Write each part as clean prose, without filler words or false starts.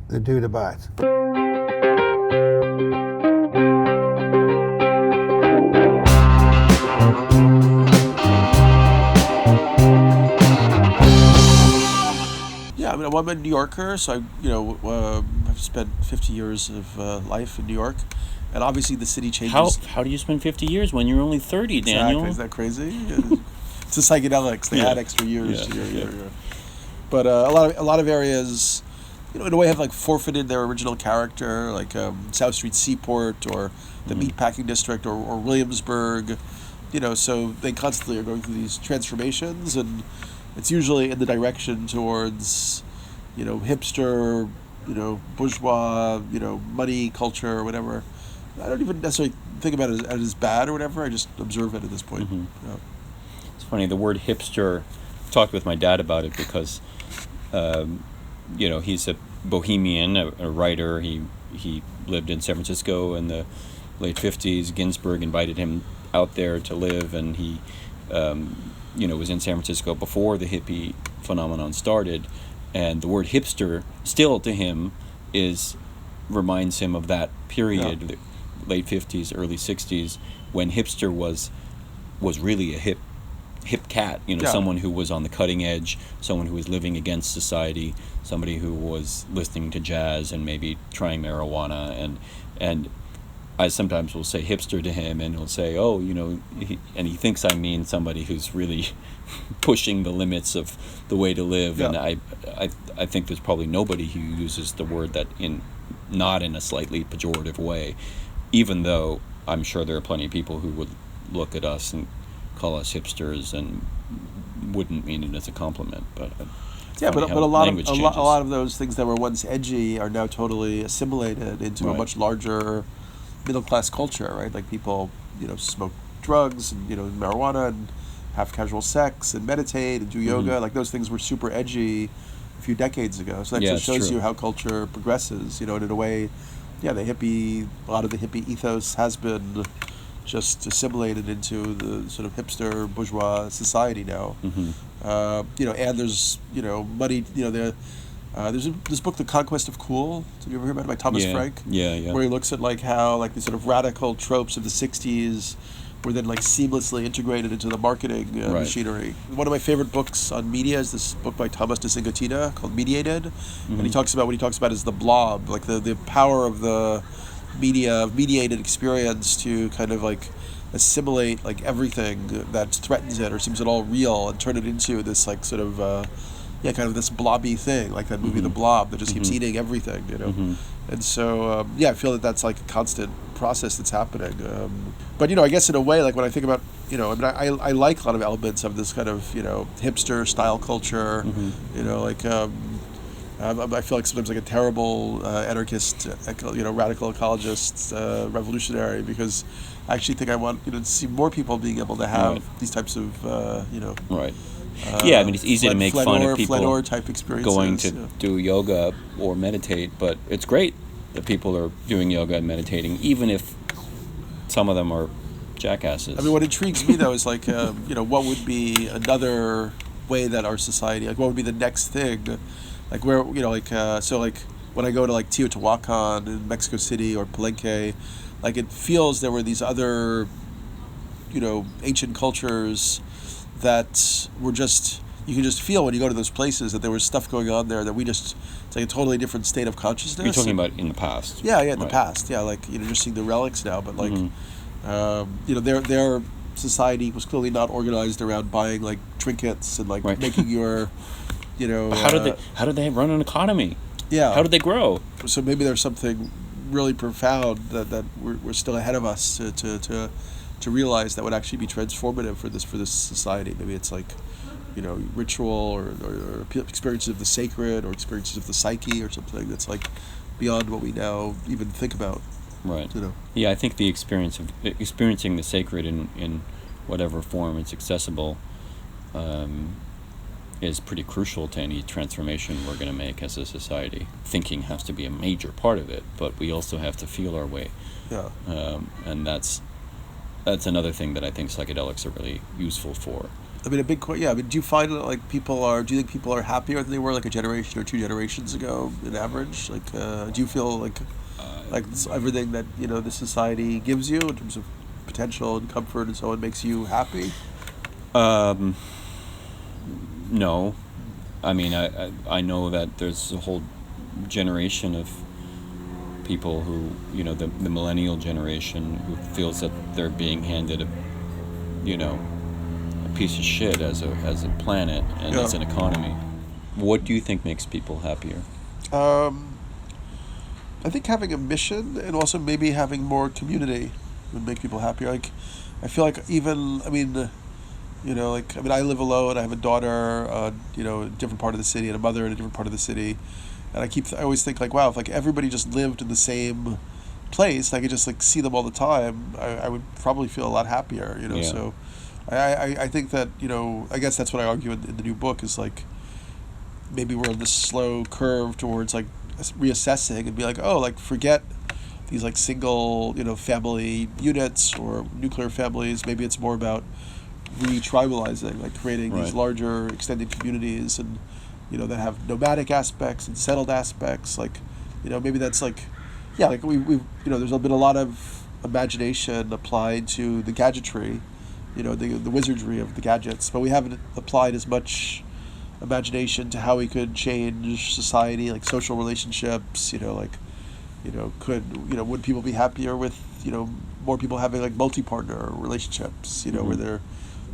the dude abides. Yeah, I mean, I'm a New Yorker, so I've spent 50 years of life in New York, and obviously the city changes. How do you spend 50 years when you're only 30, Daniel? Exactly, is that crazy? It's the psychedelics; they add extra years to your. But a lot of areas, in a way, have like forfeited their original character, like South Street Seaport or the Meatpacking District or Williamsburg. So they constantly are going through these transformations, and it's usually in the direction towards, hipster, bourgeois, money culture or whatever. I don't even necessarily think about it as bad or whatever. I just observe it at this point. Yeah. It's funny, the word hipster, I talked with my dad about it because, he's a bohemian, a writer. He lived in San Francisco in the late 50s. Ginsberg invited him out there to live, and he was in San Francisco before the hippie phenomenon started, and the word hipster still to him reminds him of that period, the late 50s, early 60s, when hipster was really a hip cat, someone who was on the cutting edge, someone who was living against society, somebody who was listening to jazz and maybe trying marijuana, and I sometimes will say hipster to him, and he'll say, "Oh, and he thinks I mean somebody who's really pushing the limits of the way to live." Yeah. And I think there's probably nobody who uses the word that not in a slightly pejorative way, even though I'm sure there are plenty of people who would look at us and call us hipsters and wouldn't mean it as a compliment. But but a lot of those things that were once edgy are now totally assimilated into a much larger middle class culture, right? Like people, smoke drugs and marijuana and have casual sex and meditate and do yoga. Like those things were super edgy a few decades ago. So that just shows you how culture progresses. And in a way, a lot of the hippie ethos has been just assimilated into the sort of hipster bourgeois society now. And there's money. There's this book, The Conquest of Cool. Have you ever heard about it, by Thomas Frank? Yeah. Where he looks at how the sort of radical tropes of the '60s were then seamlessly integrated into the marketing machinery. One of my favorite books on media is this book by Thomas de Singatina called Mediated, and what he talks about is the blob, like the power of the mediated experience to kind of assimilate everything that threatens it or seems at all real and turn it into this sort of kind of this blobby thing, like that movie The Blob that just keeps eating everything, And so I feel that that's a constant process that's happening. But I guess in a way, when I think about I like a lot of elements of this kind of hipster style culture. I feel like sometimes a terrible anarchist, radical ecologist, revolutionary, because I actually think I want to see more people being able to have these types of it's easy to make fun of people type experiences, going to do yoga or meditate, but it's great that people are doing yoga and meditating, even if some of them are jackasses. I mean, what intrigues me though is what would be another way that our society, what would be the next thing, where when I go to Teotihuacan in Mexico City or Palenque, it feels there were these other ancient cultures that were just, you can just feel when you go to those places that there was stuff going on there that it's a totally different state of consciousness. You're talking about in the past. In the past. Yeah, just seeing the relics now, but their society was clearly not organized around buying trinkets and making your But how did they run an economy? Yeah. How did they grow? So maybe there's something really profound that we're still ahead of us to realize that would actually be transformative for this society. Maybe it's ritual or experiences of the sacred or experiences of the psyche or something that's beyond what we now even think about. Right. Yeah, I think the experiencing the sacred in whatever form it's accessible is pretty crucial to any transformation we're going to make as a society. Thinking has to be a major part of it, but we also have to feel our way. Yeah. And that's another thing that I think psychedelics are really useful for. I mean, yeah. I mean, do you find that like do you think people are happier than they were like a generation or two generations ago, in average? Like, do you feel like everything that the society gives you in terms of potential and comfort and so on makes you happy? No, I mean, I know that there's a whole generation of people who, the millennial generation, who feels that they're being handed a piece of shit as a planet and as an economy. What do you think makes people happier? I think having a mission and also maybe having more community would make people happier. Like, I feel like even, I mean, I live alone. I have a daughter, in a different part of the city, and a mother in a different part of the city. And I always think like, wow, if like everybody just lived in the same place, and I could just like see them all the time, I would probably feel a lot happier, Yeah. So I think that, I guess that's what I argue in the new book is like, maybe we're on this slow curve towards like reassessing and be like, oh, like forget these like single, family units or nuclear families. Maybe it's more about re-tribalizing, like creating Right. these larger extended communities and, that have nomadic aspects and settled aspects. Like, maybe that's like, yeah, like we've there's been a lot of imagination applied to the gadgetry, the wizardry of the gadgets, but we haven't applied as much imagination to how we could change society, like social relationships, would people be happier with, more people having like multi-partner relationships, Mm-hmm. where they're,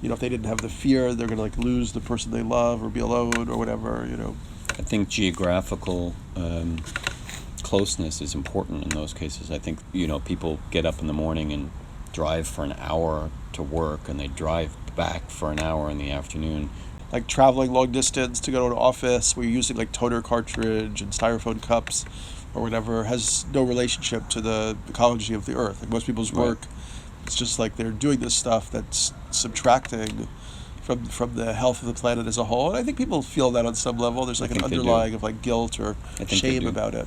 if they didn't have the fear, they're going to like lose the person they love or be alone or whatever, I think geographical closeness is important in those cases. I think, people get up in the morning and drive for an hour to work, and they drive back for an hour in the afternoon. Like traveling long distance to go to an office where you're using like toner cartridge and styrofoam cups or whatever has no relationship to the ecology of the earth. Like most people's work, it's just like they're doing this stuff that's subtracting from the health of the planet as a whole. And I think people feel that on some level. There's like an underlying of like guilt or shame about it,